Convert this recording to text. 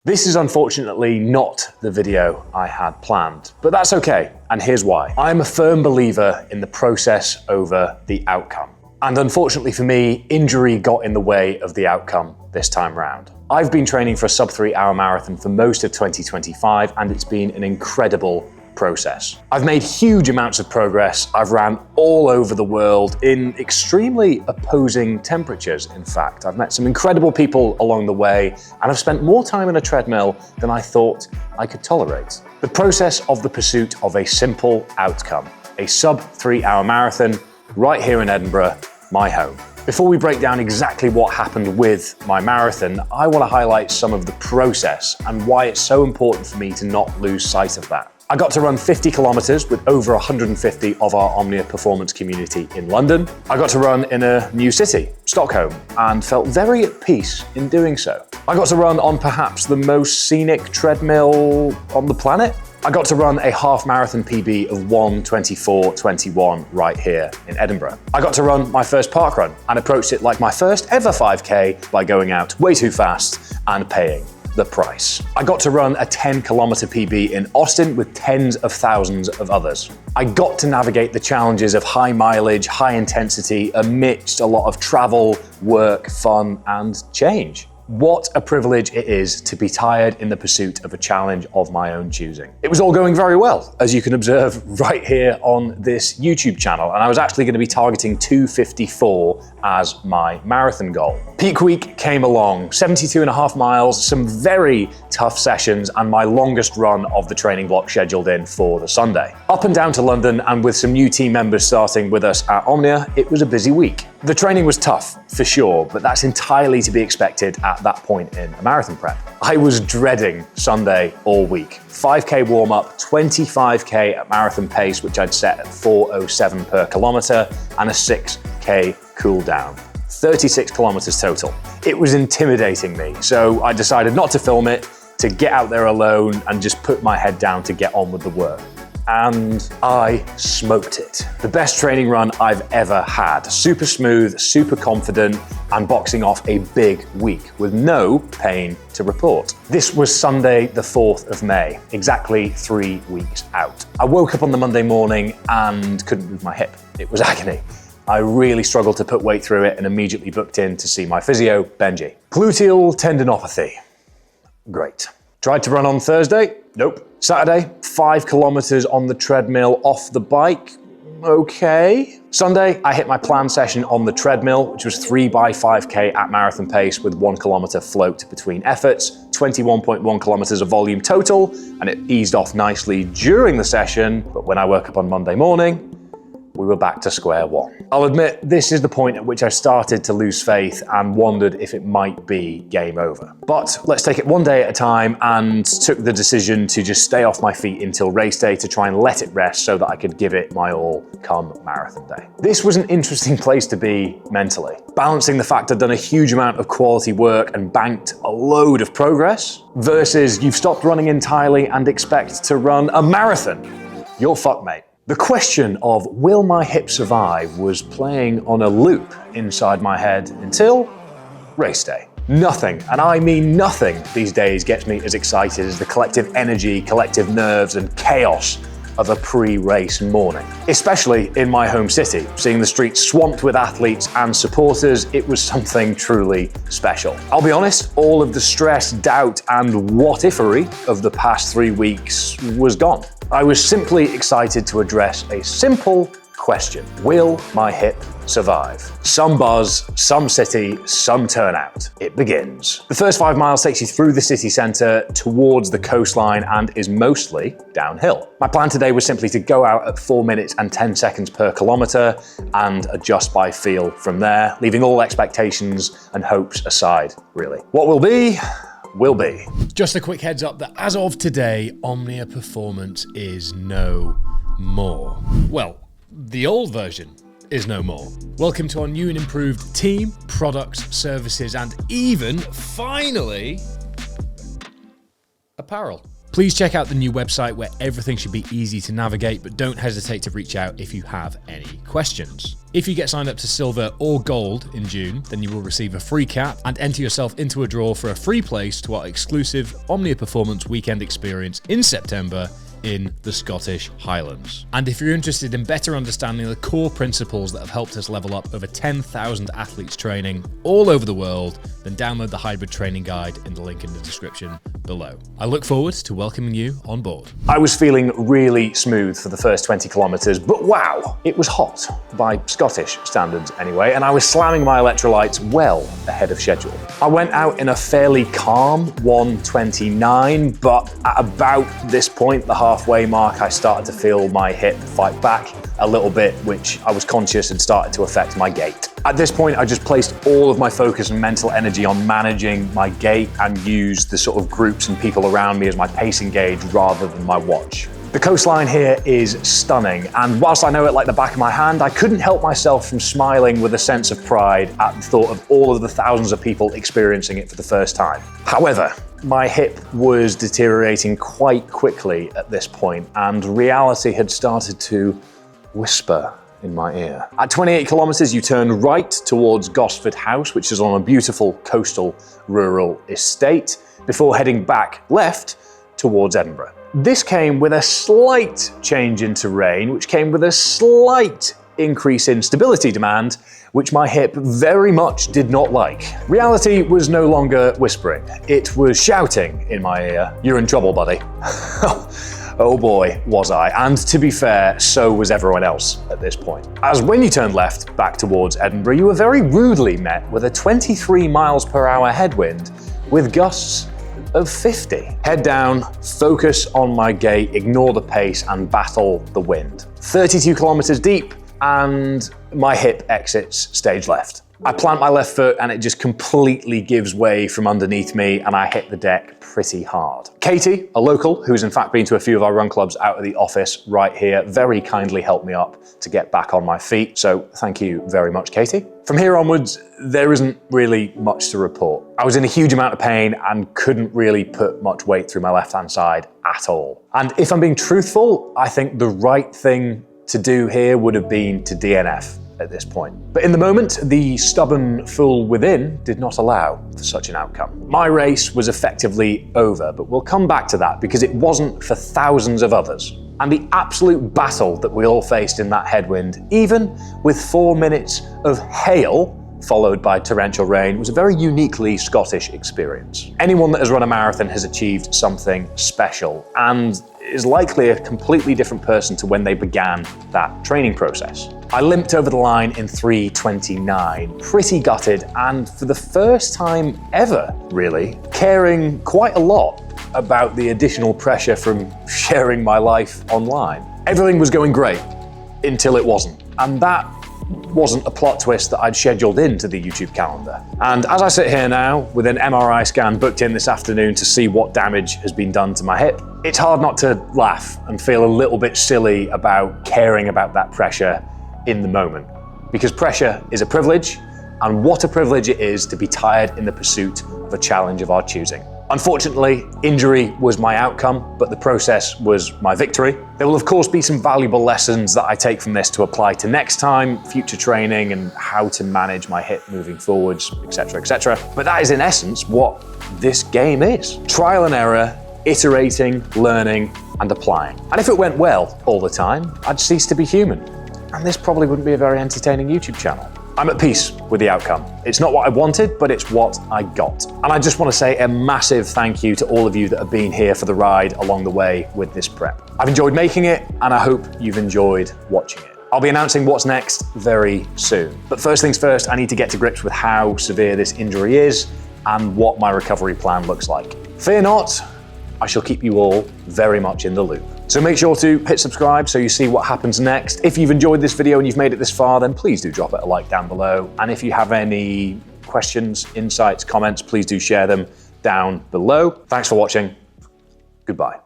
This is unfortunately not the video I had planned, but that's okay, and here's why. I'm a firm believer in the process over the outcome. And unfortunately for me, injury got in the way of the outcome this time round. I've been training for a sub 3 hour marathon for most of 2025, and it's been an incredible process. I've made huge amounts of progress. I've ran all over the world in extremely opposing temperatures, in fact. I've met some incredible people along the way, and I've spent more time on a treadmill than I thought I could tolerate. The process of the pursuit of a simple outcome, a sub 3 hour marathon right here in Edinburgh, my home. Before we break down exactly what happened with my marathon, I want to highlight some of the process and why it's so important for me to not lose sight of that. I got to run 50 kilometers with over 150 of our Omnia performance community in London. I got to run in a new city, Stockholm, and felt very at peace in doing so. I got to run on perhaps the most scenic treadmill on the planet. I got to run a half marathon PB of 1:24:21 right here in Edinburgh. I got to run my first parkrun and approached it like my first ever 5K by going out way too fast and paying the price. I got to run a 10-kilometer PB in Austin with tens of thousands of others. I got to navigate the challenges of high mileage, high intensity amidst a lot of travel, work, fun, and change. What a privilege it is to be tired in the pursuit of a challenge of my own choosing. It was all going very well, as you can observe right here on this YouTube channel, and I was actually going to be targeting 2:54 as my marathon goal. Peak week came along, 72.5 miles, some very tough sessions, and my longest run of the training block scheduled in for the Sunday. Up and down to London, and with some new team members starting with us at Omnia, it was a busy week. The training was tough, for sure, but that's entirely to be expected at that point in a marathon prep. I was dreading Sunday all week. 5K warm-up, 25K at marathon pace, which I'd set at 4:07 per kilometer, and a 6K cool down. 36 kilometers total. It was intimidating me, so I decided not to film it, to get out there alone and just put my head down to get on with the work. And I smoked it. The best training run I've ever had. Super smooth, super confident, and boxing off a big week with no pain to report. This was Sunday, the 4th of May, exactly 3 weeks out. I woke up on the Monday morning and couldn't move my hip. It was agony. I really struggled to put weight through it and immediately booked in to see my physio, Benji. Gluteal tendinopathy. Great. Tried to run on Thursday? Nope. Saturday, 5 kilometers on the treadmill off the bike. Okay. Sunday, I hit my planned session on the treadmill, which was 3x5K at marathon pace with 1 kilometer float between efforts, 21.1 kilometers of volume total, and it eased off nicely during the session. But when I woke up on Monday morning, we were back to square one. I'll admit, this is the point at which I started to lose faith and wondered if it might be game over. But let's take it one day at a time, and took the decision to just stay off my feet until race day to try and let it rest so that I could give it my all come marathon day. This was an interesting place to be mentally. Balancing the fact I'd done a huge amount of quality work and banked a load of progress versus you've stopped running entirely and expect to run a marathon. You're fucked, mate. The question of will my hip survive was playing on a loop inside my head until race day. Nothing, and I mean nothing, these days gets me as excited as the collective energy, collective nerves, and chaos of a pre-race morning. Especially in my home city, seeing the streets swamped with athletes and supporters, it was something truly special. I'll be honest, all of the stress, doubt, and what-ifery of the past 3 weeks was gone. I was simply excited to address a simple question. Will my hip survive? Some buzz, some city, some turnout. It begins. The first 5 miles takes you through the city centre towards the coastline and is mostly downhill. My plan today was simply to go out at 4 minutes and 10 seconds per kilometre and adjust by feel from there, leaving all expectations and hopes aside, really. What will be be. Just a quick heads up that as of today, Omnia Performance is no more. Well, the old version is no more. Welcome to our new and improved team, products, services, and even, finally, apparel. Please check out the new website where everything should be easy to navigate, but don't hesitate to reach out if you have any questions. If you get signed up to Silver or Gold in June, then you will receive a free cap and enter yourself into a draw for a free place to our exclusive Omnia Performance weekend experience in September in the Scottish Highlands. And if you're interested in better understanding the core principles that have helped us level up over 10,000 athletes training all over the world, then download the hybrid training guide in the link in the description below. I look forward to welcoming you on board. I was feeling really smooth for the first 20 kilometers, but wow, it was hot, by Scottish standards anyway, and I was slamming my electrolytes well ahead of schedule. I went out in a fairly calm 1:29, but at about this point, the halfway mark, I started to feel my hip fight back a little bit, which I was conscious had started to affect my gait. At this point, I just placed all of my focus and mental energy on managing my gait and used the sort of groups and people around me as my pacing gauge rather than my watch. The coastline here is stunning, and whilst I know it like the back of my hand, I couldn't help myself from smiling with a sense of pride at the thought of all of the thousands of people experiencing it for the first time. However, my hip was deteriorating quite quickly at this point, and reality had started to whisper in my ear. At 28 kilometers, you turn right towards Gosford House, which is on a beautiful coastal rural estate, before heading back left towards Edinburgh. This came with a slight change in terrain, which came with a slight increase in stability demand, which my hip very much did not like. Reality was no longer whispering. It was shouting in my ear, "You're in trouble, buddy." Oh boy, was I. And to be fair, so was everyone else at this point. As when you turned left back towards Edinburgh, you were very rudely met with a 23 miles per hour headwind with gusts of 50. Head down, focus on my gait, ignore the pace, and battle the wind. 32 kilometers deep, and my hip exits stage left. I plant my left foot and it just completely gives way from underneath me and I hit the deck pretty hard. Katie, a local who's in fact been to a few of our run clubs out of the office right here, very kindly helped me up to get back on my feet. So thank you very much, Katie. From here onwards, there isn't really much to report. I was in a huge amount of pain and couldn't really put much weight through my left-hand side at all. And if I'm being truthful, I think the right thing to do here would have been to DNF at this point. But in the moment, the stubborn fool within did not allow for such an outcome. My race was effectively over, but we'll come back to that because it wasn't for thousands of others. And the absolute battle that we all faced in that headwind, even with 4 minutes of hail followed by torrential rain, was a very uniquely Scottish experience. Anyone that has run a marathon has achieved something special and is likely a completely different person to when they began that training process. I limped over the line in 3:29, pretty gutted, and for the first time ever, really, caring quite a lot about the additional pressure from sharing my life online. Everything was going great until it wasn't, and that wasn't a plot twist that I'd scheduled into the YouTube calendar. And as I sit here now, with an MRI scan booked in this afternoon to see what damage has been done to my hip, it's hard not to laugh and feel a little bit silly about caring about that pressure in the moment. Because pressure is a privilege, and what a privilege it is to be tired in the pursuit of a challenge of our choosing. Unfortunately, injury was my outcome, but the process was my victory. There will of course be some valuable lessons that I take from this to apply to next time, future training, and how to manage my hip moving forwards, etc., etc. But that is in essence what this game is. Trial and error, iterating, learning, and applying. And if it went well all the time, I'd cease to be human. And this probably wouldn't be a very entertaining YouTube channel. I'm at peace with the outcome. It's not what I wanted, but it's what I got. And I just want to say a massive thank you to all of you that have been here for the ride along the way with this prep. I've enjoyed making it, and I hope you've enjoyed watching it. I'll be announcing what's next very soon. But first things first, I need to get to grips with how severe this injury is and what my recovery plan looks like. Fear not, I shall keep you all very much in the loop. So make sure to hit subscribe so you see what happens next. If you've enjoyed this video and you've made it this far, then please do drop it a like down below. And if you have any questions, insights, comments, please do share them down below. Thanks for watching. Goodbye.